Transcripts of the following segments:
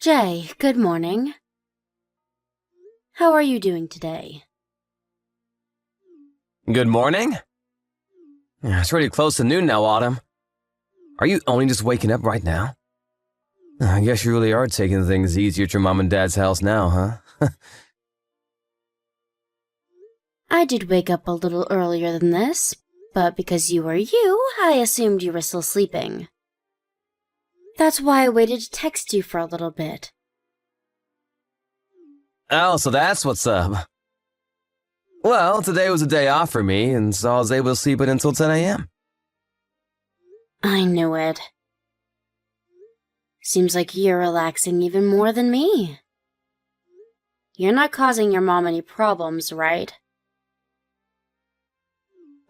Jay, good morning. How are you doing today? Good morning? It's already close to noon now, Autumn. Are you only just waking up right now? I guess you really are taking things easy at your mom and dad's house now, huh? I did wake up a little earlier than this, but because you were you, I assumed you were still sleeping. That's why I waited to text you for a little bit. Oh, so that's what's up. Well, today was a day off for me, and so I was able to sleep it until 10 a.m. I knew it. Seems like you're relaxing even more than me. You're not causing your mom any problems, right?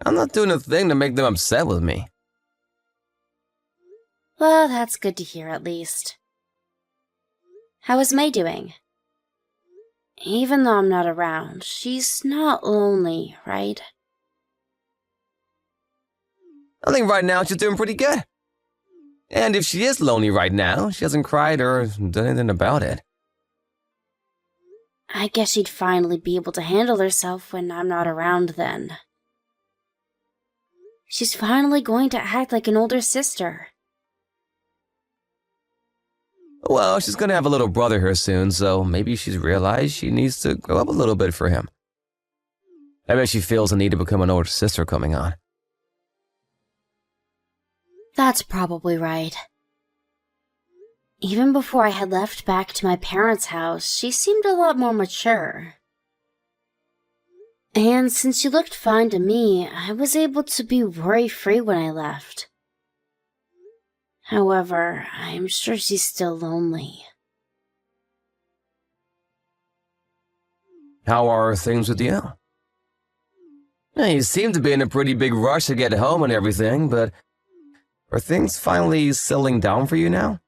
I'm not doing a thing to make them upset with me. Well, that's good to hear at least. How is May doing? Even though I'm not around, she's not lonely, right? I think right now she's doing pretty good. And if she is lonely right now, she hasn't cried or done anything about it. I guess she'd finally be able to handle herself when I'm not around then. She's finally going to act like an older sister. Well, she's gonna have a little brother here soon, so maybe she's realized she needs to grow up a little bit for him. I bet she feels the need to become an older sister coming on. That's probably right. Even before I had left back to my parents' house, she seemed a lot more mature. And since she looked fine to me, I was able to be worry-free when I left. However, I'm sure she's still lonely. How are things with you? You seem to be in a pretty big rush to get home and everything, but are things finally settling down for you now?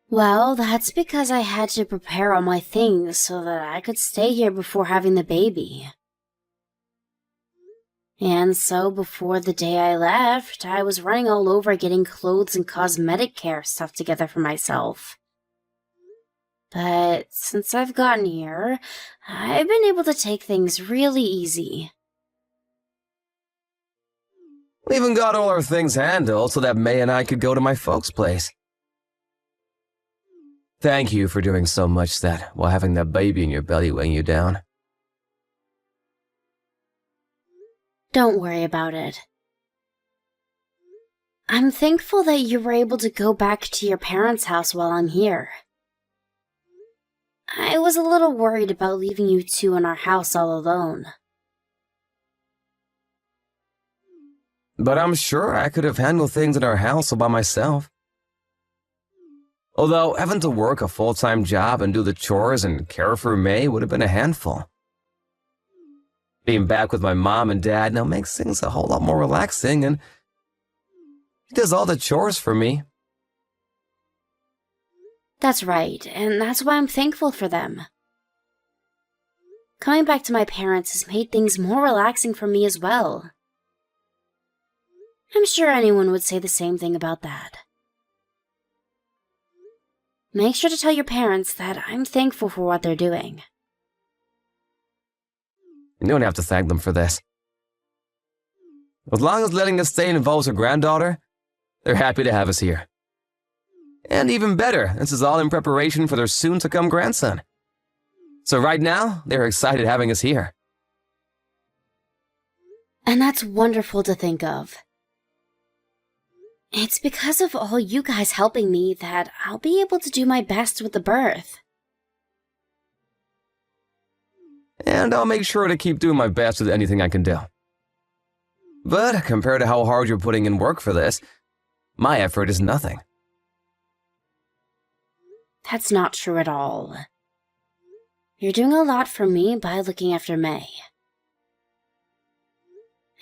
Well, that's because I had to prepare all my things so that I could stay here before having the baby. And so before the day I left, I was running all over getting clothes and cosmetic care stuff together for myself. But since I've gotten here, I've been able to take things really easy. We even got all our things handled so that May and I could go to my folks' place. Thank you for doing so much that while having that baby in your belly weighing you down. Don't worry about it. I'm thankful that you were able to go back to your parents' house while I'm here. I was a little worried about leaving you two in our house all alone. But I'm sure I could have handled things in our house all by myself. Although having to work a full-time job and do the chores and care for May would have been a handful. Being back with my mom and dad now makes things a whole lot more relaxing, and he does all the chores for me. That's right, and that's why I'm thankful for them. Coming back to my parents has made things more relaxing for me as well. I'm sure anyone would say the same thing about that. Make sure to tell your parents that I'm thankful for what they're doing. You don't have to thank them for this. As long as letting us stay involves her granddaughter, they're happy to have us here. And even better, this is all in preparation for their soon-to-come grandson. So right now, they're excited having us here. And that's wonderful to think of. It's because of all you guys helping me that I'll be able to do my best with the birth. And I'll make sure to keep doing my best with anything I can do. But compared to how hard you're putting in work for this, my effort is nothing. That's not true at all. You're doing a lot for me by looking after May.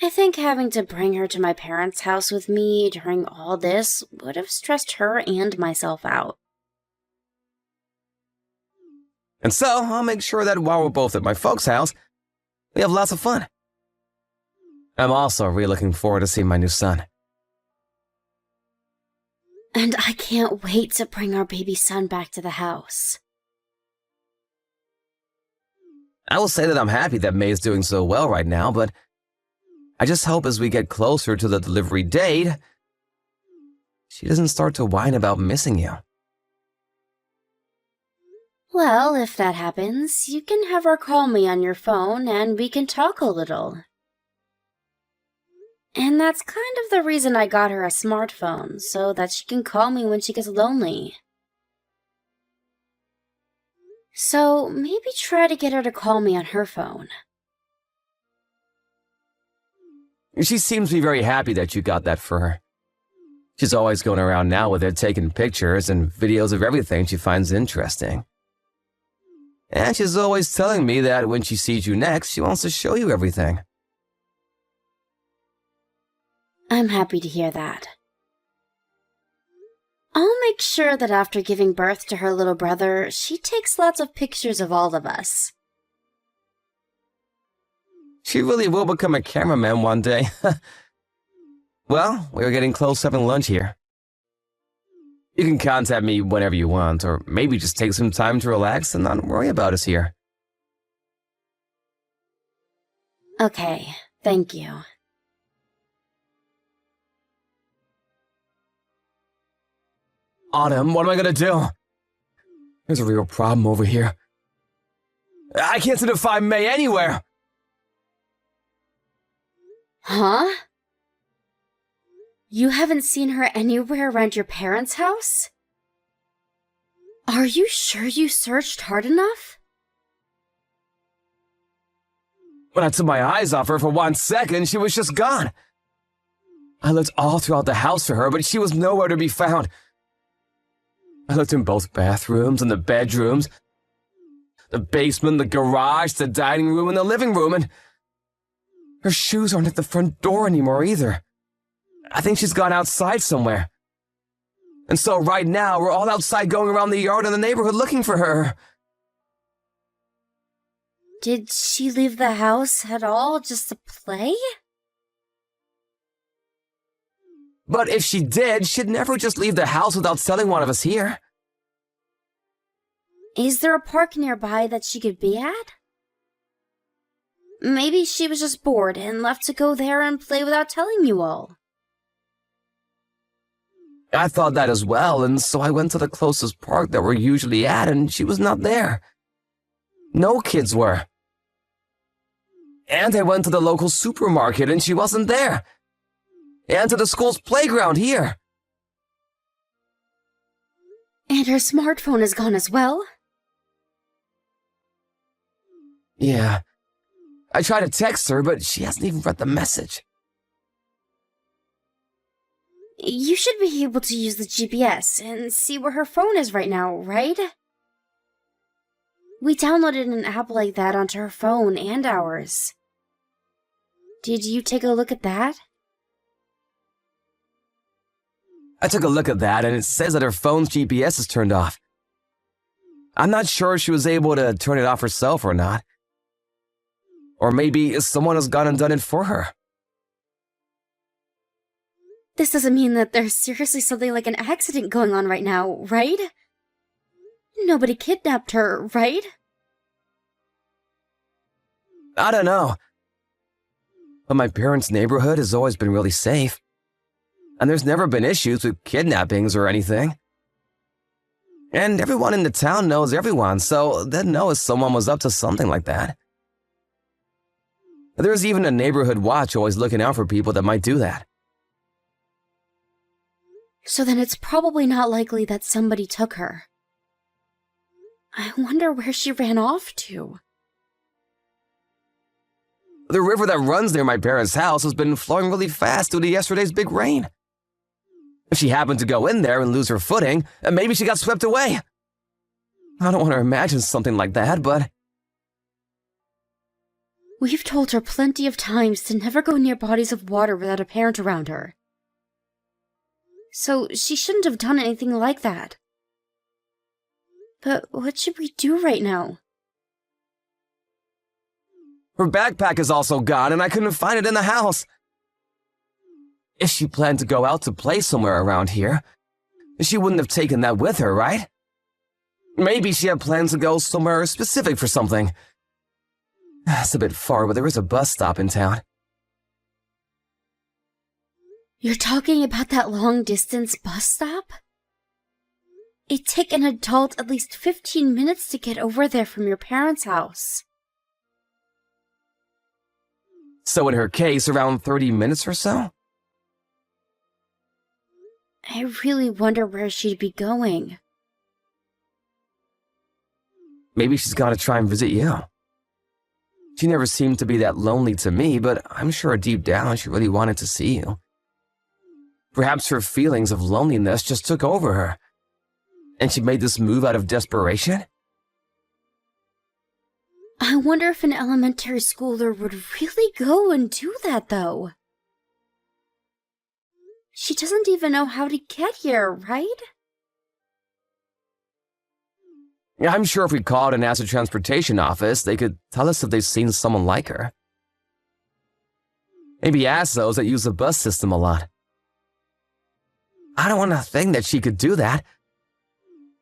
I think having to bring her to my parents' house with me during all this would have stressed her and myself out. And so, I'll make sure that while we're both at my folks' house, we have lots of fun. I'm also really looking forward to seeing my new son. And I can't wait to bring our baby son back to the house. I will say that I'm happy that May is doing so well right now, but I just hope as we get closer to the delivery date, she doesn't start to whine about missing you. Well, if that happens, you can have her call me on your phone and we can talk a little. And that's kind of the reason I got her a smartphone, so that she can call me when she gets lonely. So maybe try to get her to call me on her phone. She seems to be very happy that you got that for her. She's always going around now with it, taking pictures and videos of everything she finds interesting. And she's always telling me that when she sees you next, she wants to show you everything. I'm happy to hear that. I'll make sure that after giving birth to her little brother, she takes lots of pictures of all of us. She really will become a cameraman one day. Well, we're getting close to having lunch here. You can contact me whenever you want, or maybe just take some time to relax and not worry about us here. Okay, thank you. Autumn, what am I gonna do? There's a real problem over here. I can't seem to find May anywhere. Huh? You haven't seen her anywhere around your parents' house? Are you sure you searched hard enough? When I took my eyes off her for 1 second, she was just gone. I looked all throughout the house for her, but she was nowhere to be found. I looked in both bathrooms and the bedrooms, the basement, the garage, the dining room, and the living room, and her shoes aren't at the front door anymore either. I think she's gone outside somewhere. And so right now, we're all outside going around the yard and the neighborhood looking for her. Did she leave the house at all just to play? But if she did, she'd never just leave the house without telling one of us here. Is there a park nearby that she could be at? Maybe she was just bored and left to go there and play without telling you all. I thought that as well, and so I went to the closest park that we're usually at, and she was not there. No kids were. And I went to the local supermarket, and she wasn't there. And to the school's playground here. And her smartphone is gone as well? Yeah. I tried to text her, but she hasn't even read the message. You should be able to use the GPS and see where her phone is right now, right? We downloaded an app like that onto her phone and ours. Did you take a look at that? I took a look at that, and it says that her phone's GPS is turned off. I'm not sure if she was able to turn it off herself or not. Or maybe someone has gone and done it for her. This doesn't mean that there's seriously something like an accident going on right now, right? Nobody kidnapped her, right? I don't know. But my parents' neighborhood has always been really safe. And there's never been issues with kidnappings or anything. And everyone in the town knows everyone, so they'd know if someone was up to something like that. There's even a neighborhood watch always looking out for people that might do that. So then it's probably not likely that somebody took her. I wonder where she ran off to. The river that runs near my parents' house has been flowing really fast due to yesterday's big rain. If she happened to go in there and lose her footing, maybe she got swept away. I don't want to imagine something like that, but... We've told her plenty of times to never go near bodies of water without a parent around her. So she shouldn't have done anything like that. But what should we do right now? Her backpack is also gone, and I couldn't find it in the house. If she planned to go out to play somewhere around here, She wouldn't have taken that with her, right? Maybe she had plans to go somewhere specific for something. It's a bit far, but there is a bus stop in town. You're talking about that long-distance bus stop? It'd take an adult at least 15 minutes to get over there from your parents' house. So in her case, around 30 minutes or so? I really wonder where she'd be going. Maybe she's got to try and visit you. She never seemed to be that lonely to me, but I'm sure deep down she really wanted to see you. Perhaps her feelings of loneliness just took over her, and she made this move out of desperation? I wonder if an elementary schooler would really go and do that, though. She doesn't even know how to get here, right? I'm sure if we called and asked the transportation office, they could tell us if they've seen someone like her. Maybe ask those that use the bus system a lot. I don't want to think that she could do that.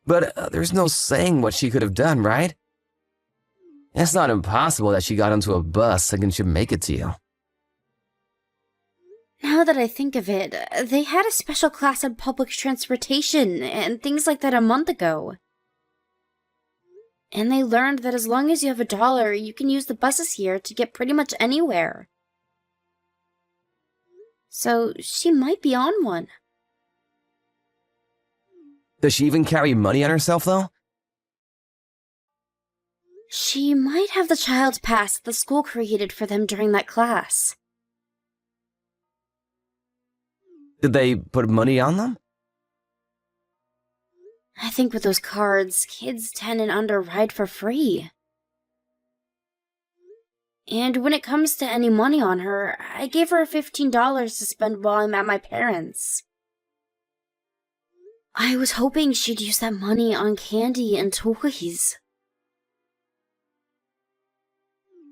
But there's no saying what she could have done, right? It's not impossible that she got onto a bus thinking she'd make it to you. Now that I think of it, they had a special class on public transportation and things like that a month ago. And they learned that as long as you have $1, you can use the buses here to get pretty much anywhere. So she might be on one. Does she even carry money on herself, though? She might have the child pass the school created for them during that class. Did they put money on them? I think with those cards, kids 10 and under ride for free. And when it comes to any money on her, I gave her $15 to spend while I'm at my parents'. I was hoping she'd use that money on candy and toys.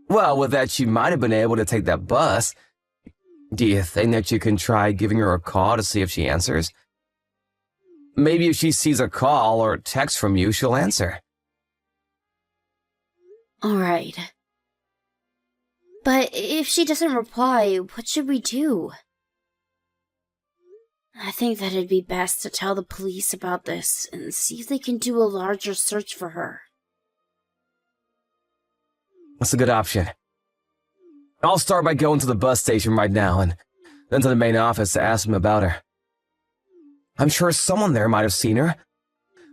Well, with that, she might have been able to take that bus. Do you think that you can try giving her a call to see if she answers? Maybe if she sees a call or a text from you, she'll answer. Alright. But if she doesn't reply, what should we do? I think that it'd be best to tell the police about this and see if they can do a larger search for her. That's a good option. I'll start by going to the bus station right now and then to the main office to ask them about her. I'm sure someone there might have seen her.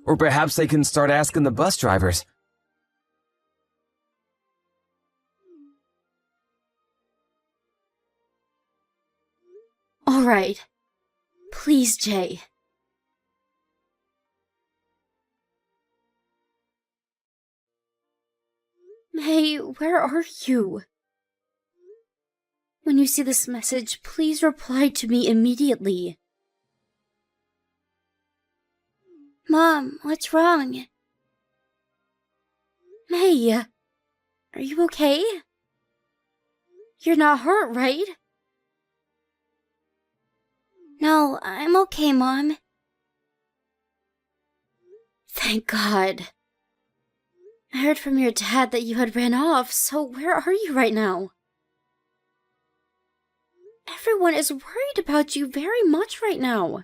Or perhaps they can start asking the bus drivers. Alright. Please, Jay. May, where are you? When you see this message, please reply to me immediately. Mom, what's wrong? May, are you okay? You're not hurt, right? No, I'm okay, Mom. Thank God. I heard from your dad that you had ran off, so where are you right now? Everyone is worried about you very much right now.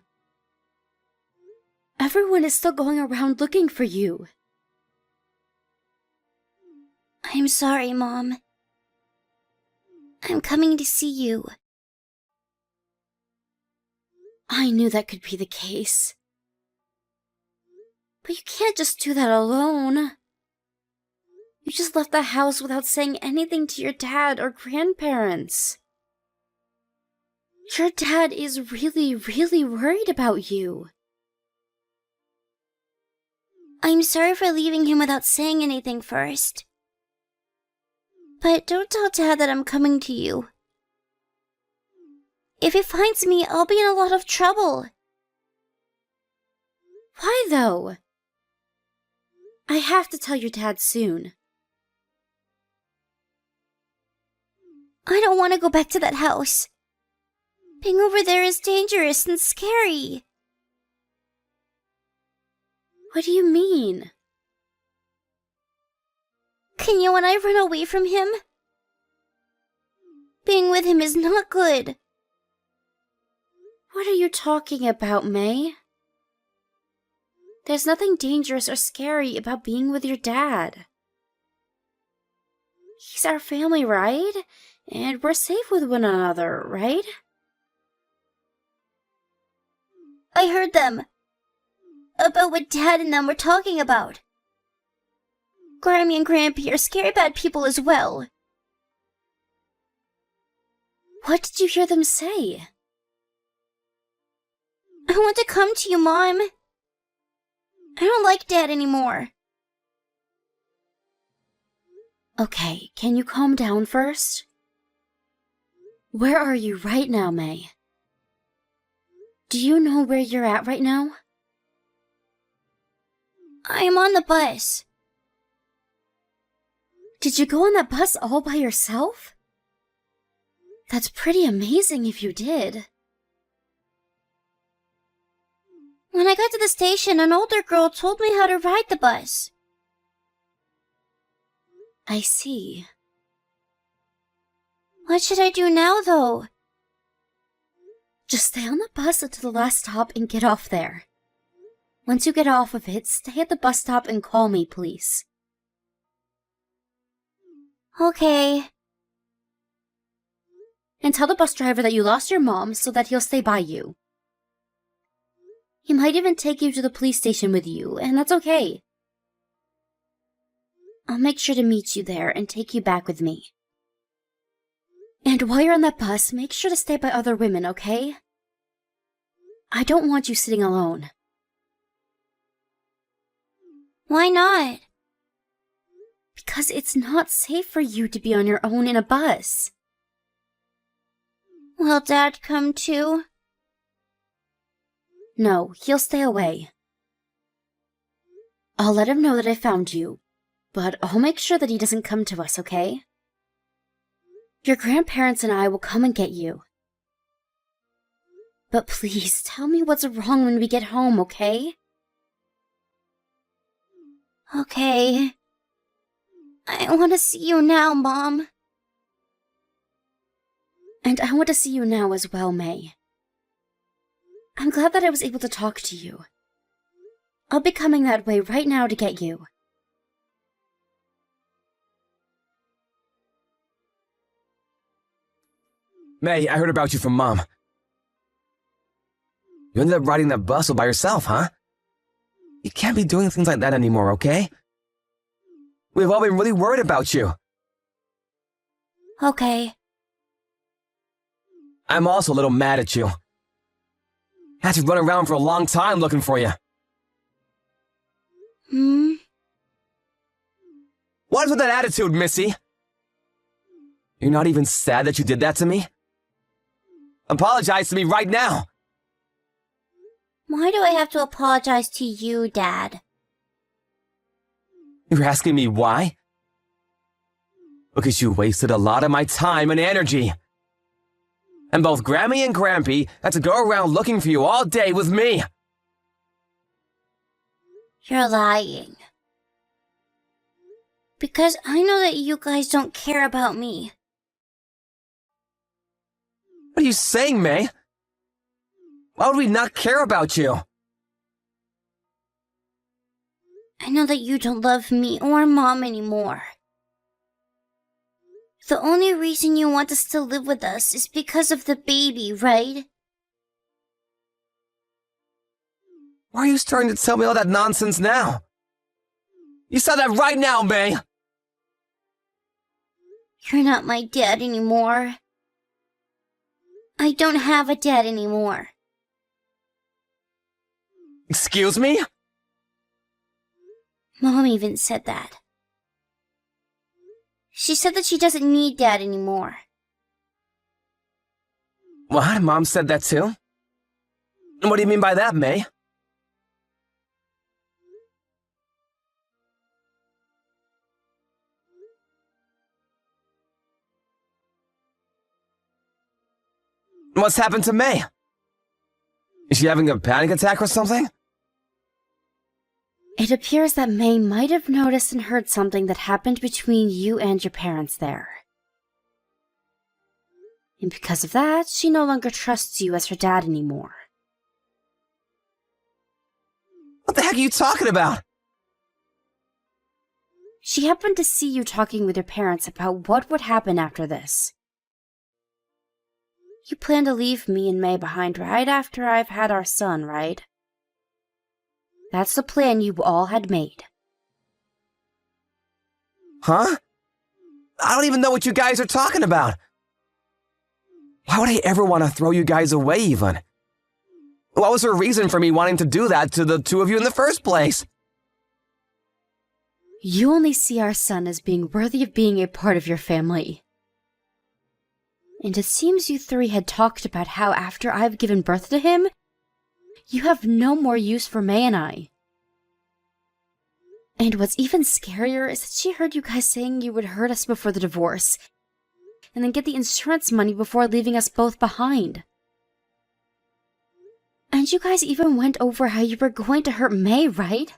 Everyone is still going around looking for you. I'm sorry, Mom. I'm coming to see you. I knew that could be the case. But you can't just do that alone. You just left the house without saying anything to your dad or grandparents. Your dad is really, really worried about you. I'm sorry for leaving him without saying anything first. But don't tell Dad that I'm coming to you. If he finds me, I'll be in a lot of trouble. Why, though? I have to tell your dad soon. I don't want to go back to that house. Being over there is dangerous and scary. What do you mean? Kenyo and I run away from him. Being with him is not good. What are you talking about, May? There's nothing dangerous or scary about being with your dad. He's our family, right? And we're safe with one another, right? I heard them. About what Dad and them were talking about. Grammy and Grampy are scary bad people as well. What did you hear them say? I want to come to you, Mom. I don't like Dad anymore. Okay, can you calm down first? Where are you right now, May? Do you know where you're at right now? I am on the bus. Did you go on that bus all by yourself? That's pretty amazing if you did. When I got to the station, an older girl told me how to ride the bus. I see. What should I do now, though? Just stay on the bus until the last stop and get off there. Once you get off of it, stay at the bus stop and call me, please. Okay. And tell the bus driver that you lost your mom so that he'll stay by you. He might even take you to the police station with you, and that's okay. I'll make sure to meet you there and take you back with me. And while you're on that bus, make sure to stay by other women, okay? I don't want you sitting alone. Why not? Because it's not safe for you to be on your own in a bus. Will Dad come too? No, he'll stay away. I'll let him know that I found you, but I'll make sure that he doesn't come to us, okay? Your grandparents and I will come and get you. But please, tell me what's wrong when we get home, okay? Okay. I want to see you now, Mom. And I want to see you now as well, May. I'm glad that I was able to talk to you. I'll be coming that way right now to get you. May, I heard about you from Mom. You ended up riding that bus all by yourself, huh? You can't be doing things like that anymore, okay? We've all been really worried about you. Okay. I'm also a little mad at you. Had to run around for a long time looking for you. What is with that attitude, Missy? You're not even sad that you did that to me? Apologize to me right now. Why do I have to apologize to you, Dad? You're asking me why? Because you wasted a lot of my time and energy. And both Grammy and Grampy had to go around looking for you all day with me. You're lying. Because I know that you guys don't care about me. What are you saying, May? Why would we not care about you? I know that you don't love me or Mom anymore. The only reason you want to still live with us is because of the baby, right? Why are you starting to tell me all that nonsense now? You said that right now, May! You're not my dad anymore. I don't have a dad anymore. Excuse me? Mom even said that. She said that she doesn't need Dad anymore. What? Mom said that too? What do you mean by that, May? What's happened to May? Is she having a panic attack or something? It appears that May might have noticed and heard something that happened between you and your parents there. And because of that, she no longer trusts you as her dad anymore. What the heck are you talking about? She happened to see you talking with your parents about what would happen after this. You plan to leave me and May behind right after I've had our son, right? That's the plan you all had made. Huh? I don't even know what you guys are talking about. Why would I ever want to throw you guys away, even? What was her reason for me wanting to do that to the two of you in the first place? You only see our son as being worthy of being a part of your family. And it seems you three had talked about how after I've given birth to him, you have no more use for May and I. And what's even scarier is that she heard you guys saying you would hurt us before the divorce, and then get the insurance money before leaving us both behind. And you guys even went over how you were going to hurt May, right?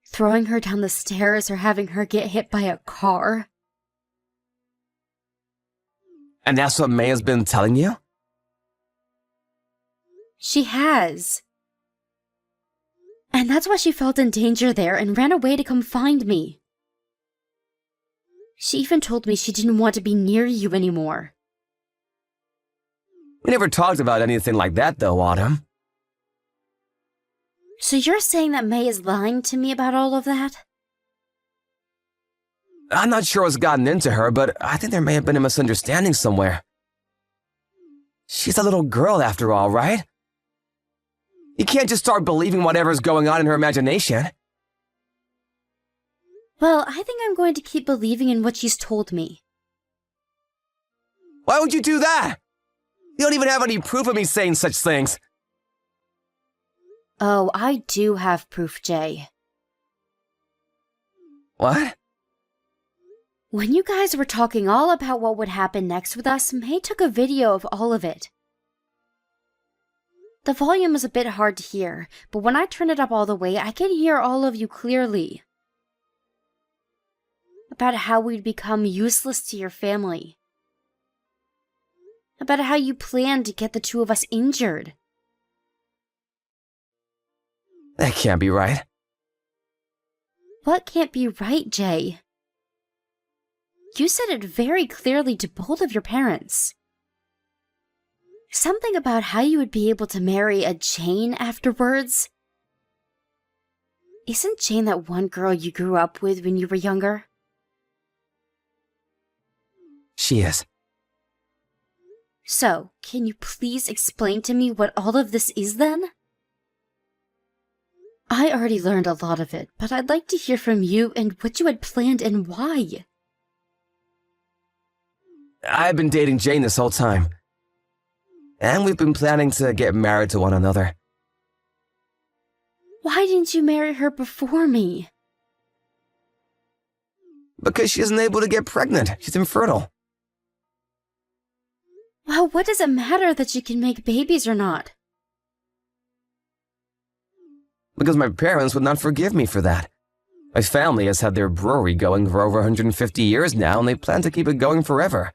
Throwing her down the stairs or having her get hit by a car. And that's what May has been telling you? She has. And that's why she felt in danger there and ran away to come find me. She even told me she didn't want to be near you anymore. We never talked about anything like that, though, Autumn. So you're saying that May is lying to me about all of that? I'm not sure what's gotten into her, but I think there may have been a misunderstanding somewhere. She's a little girl, after all, right? You can't just start believing whatever's going on in her imagination. Well, I think I'm going to keep believing in what she's told me. Why would you do that? You don't even have any proof of me saying such things. Oh, I do have proof, Jay. What? When you guys were talking all about what would happen next with us, May took a video of all of it. The volume is a bit hard to hear, but when I turn it up all the way, I can hear all of you clearly. About how we'd become useless to your family. About how you planned to get the two of us injured. That can't be right. What can't be right, Jay? You said it very clearly to both of your parents. Something about how you would be able to marry a Jane afterwards. Isn't Jane that one girl you grew up with when you were younger? She is. So, can you please explain to me what all of this is then? I already learned a lot of it, but I'd like to hear from you and what you had planned and why. I've been dating Jane this whole time. And we've been planning to get married to one another. Why didn't you marry her before me? Because she isn't able to get pregnant. She's infertile. Well, what does it matter that you can make babies or not? Because my parents would not forgive me for that. My family has had their brewery going for over 150 years now, and they plan to keep it going forever.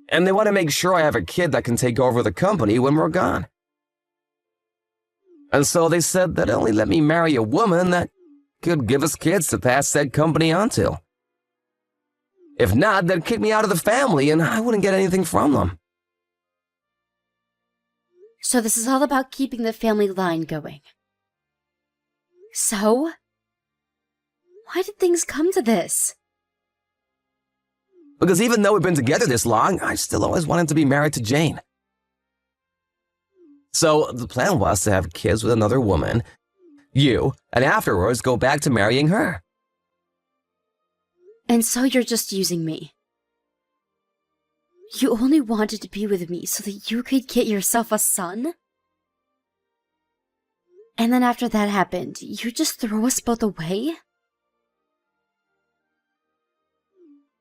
And they want to make sure I have a kid that can take over the company when we're gone. And so they said they'd only let me marry a woman that could give us kids to pass said company on to. If not, they'd kick me out of the family and I wouldn't get anything from them. So this is all about keeping the family line going. So? Why did things come to this? Because even though we've been together this long, I still always wanted to be married to Jane. So the plan was to have kids with another woman, you, and afterwards go back to marrying her. And so you're just using me. You only wanted to be with me so that you could get yourself a son? And then after that happened, you just throw us both away?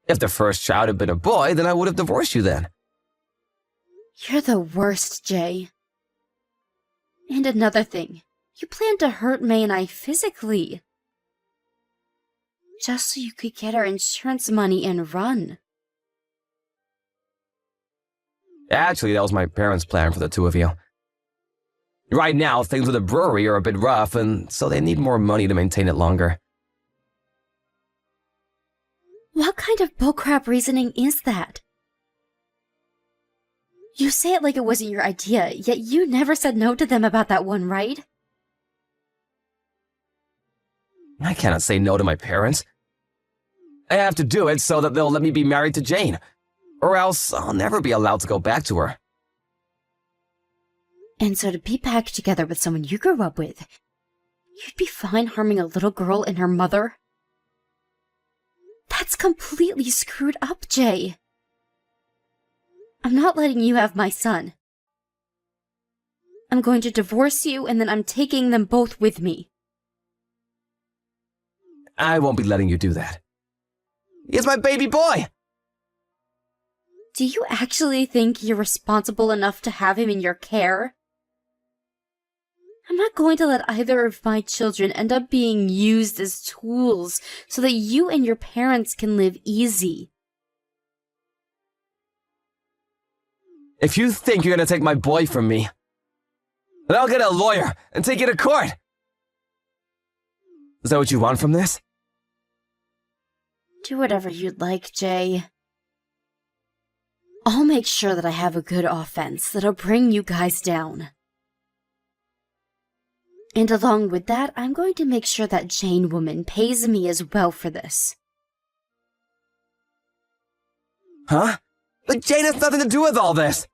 If the first child had been a boy, then I would have divorced you then. You're the worst, Jay. And another thing, you plan to hurt May and I physically. Just so you could get our insurance money and run. Actually, that was my parents' plan for the two of you. Right now, things with the brewery are a bit rough, and so they need more money to maintain it longer. What kind of bullcrap reasoning is that? You say it like it wasn't your idea, yet you never said no to them about that one, right? I cannot say no to my parents. I have to do it so that they'll let me be married to Jane, or else I'll never be allowed to go back to her. And so to be back together with someone you grew up with, you'd be fine harming a little girl and her mother? That's completely screwed up, Jay. I'm not letting you have my son. I'm going to divorce you, and then I'm taking them both with me. I won't be letting you do that. He's my baby boy! Do you actually think you're responsible enough to have him in your care? I'm not going to let either of my children end up being used as tools so that you and your parents can live easy. If you think you're gonna take my boy from me, then I'll get a lawyer and take you to court. Is that what you want from this? Do whatever you'd like, Jay. I'll make sure that I have a good offense that'll bring you guys down. And along with that, I'm going to make sure that Jane woman pays me as well for this. Huh? But Jane has nothing to do with all this!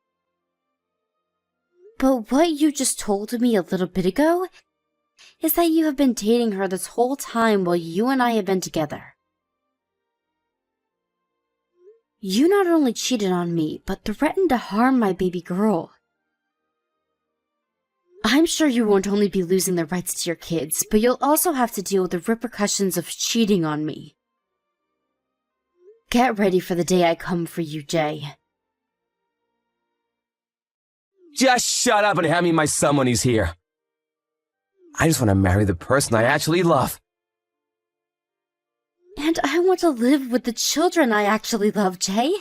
But what you just told me a little bit ago is that you have been dating her this whole time while you and I have been together. You not only cheated on me, but threatened to harm my baby girl. I'm sure you won't only be losing the rights to your kids, but you'll also have to deal with the repercussions of cheating on me. Get ready for the day I come for you, Jay. Just shut up and hand me my son when he's here. I just want to marry the person I actually love. And I want to live with the children I actually love, Jay.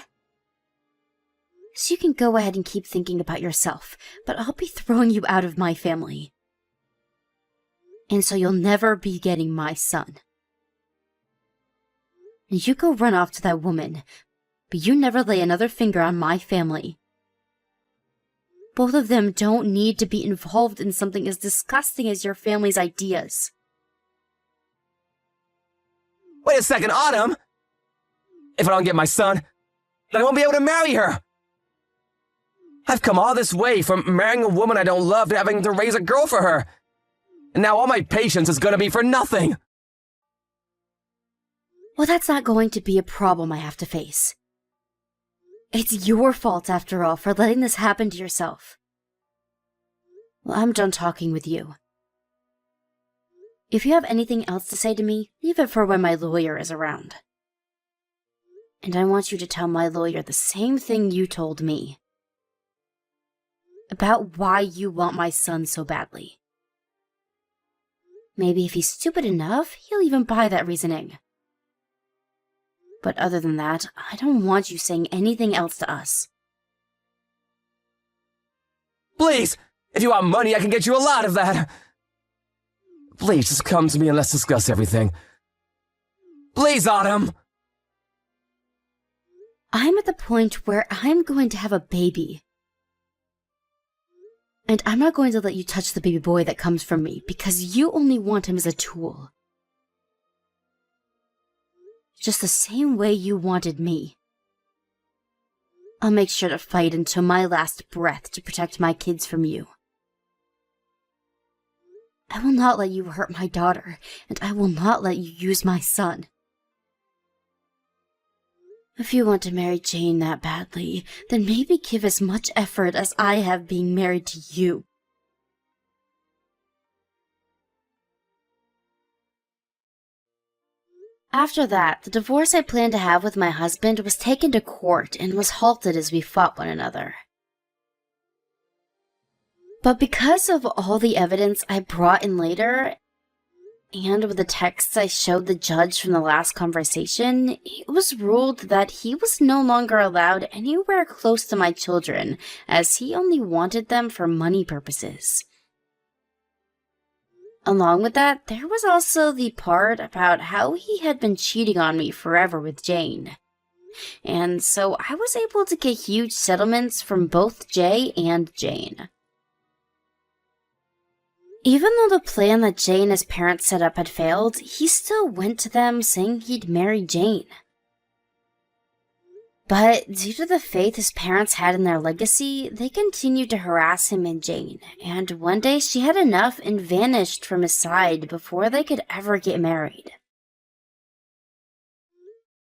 So you can go ahead and keep thinking about yourself, but I'll be throwing you out of my family. And so you'll never be getting my son. And you go run off to that woman, but you never lay another finger on my family. Both of them don't need to be involved in something as disgusting as your family's ideas. Wait a second, Autumn! If I don't get my son, then I won't be able to marry her! I've come all this way from marrying a woman I don't love to having to raise a girl for her. And now all my patience is gonna be for nothing! Well, that's not going to be a problem I have to face. It's your fault, after all, for letting this happen to yourself. Well, I'm done talking with you. If you have anything else to say to me, leave it for when my lawyer is around. And I want you to tell my lawyer the same thing you told me. About why you want my son so badly. Maybe if he's stupid enough, he'll even buy that reasoning. But other than that, I don't want you saying anything else to us. Please! If you want money, I can get you a lot of that! Please, just come to me and let's discuss everything. Please, Autumn! I'm at the point where I'm going to have a baby. And I'm not going to let you touch the baby boy that comes from me, because you only want him as a tool. Just the same way you wanted me. I'll make sure to fight until my last breath to protect my kids from you. I will not let you hurt my daughter, and I will not let you use my son. If you want to marry Jane that badly, then maybe give as much effort as I have being married to you. After that, the divorce I planned to have with my husband was taken to court and was halted as we fought one another. But because of all the evidence I brought in later, and with the texts I showed the judge from the last conversation, it was ruled that he was no longer allowed anywhere close to my children, as he only wanted them for money purposes. Along with that, there was also the part about how he had been cheating on me forever with Jane. And so I was able to get huge settlements from both Jay and Jane. Even though the plan that Jay and his parents set up had failed, he still went to them saying he'd marry Jane. But due to the faith his parents had in their legacy, they continued to harass him and Jane, and one day she had enough and vanished from his side before they could ever get married.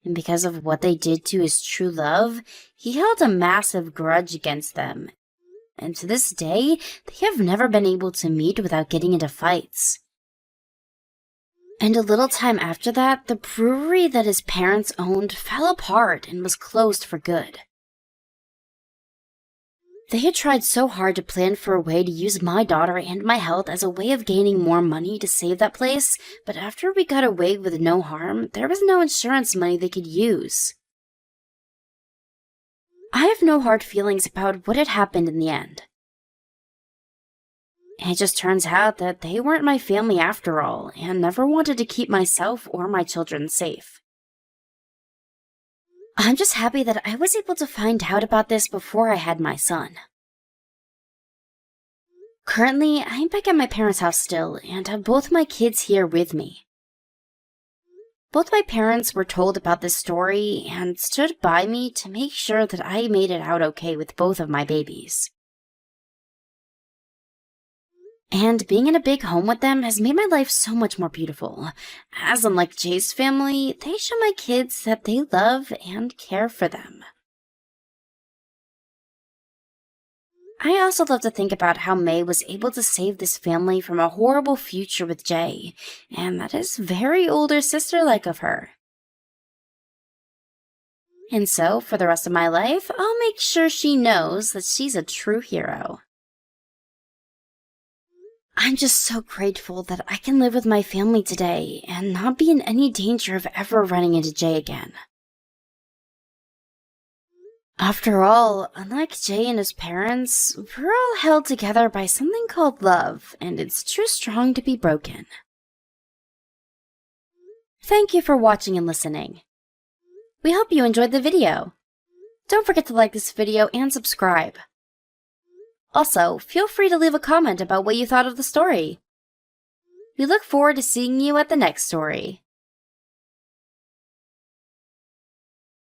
And because of what they did to his true love, he held a massive grudge against them. And to this day, they have never been able to meet without getting into fights. And a little time after that, the brewery that his parents owned fell apart and was closed for good. They had tried so hard to plan for a way to use my daughter and my health as a way of gaining more money to save that place, but after we got away with no harm, there was no insurance money they could use. I have no hard feelings about what had happened in the end. It just turns out that they weren't my family after all, and never wanted to keep myself or my children safe. I'm just happy that I was able to find out about this before I had my son. Currently, I'm back at my parents' house still, and have both my kids here with me. Both my parents were told about this story and stood by me to make sure that I made it out okay with both of my babies. And being in a big home with them has made my life so much more beautiful, as unlike Jay's family, they show my kids that they love and care for them. I also love to think about how May was able to save this family from a horrible future with Jay, and that is very older sister-like of her. And so, for the rest of my life, I'll make sure she knows that she's a true hero. I'm just so grateful that I can live with my family today and not be in any danger of ever running into Jay again. After all, unlike Jay and his parents, we're all held together by something called love, and it's too strong to be broken. Thank you for watching and listening. We hope you enjoyed the video. Don't forget to like this video and subscribe. Also, feel free to leave a comment about what you thought of the story. We look forward to seeing you at the next story.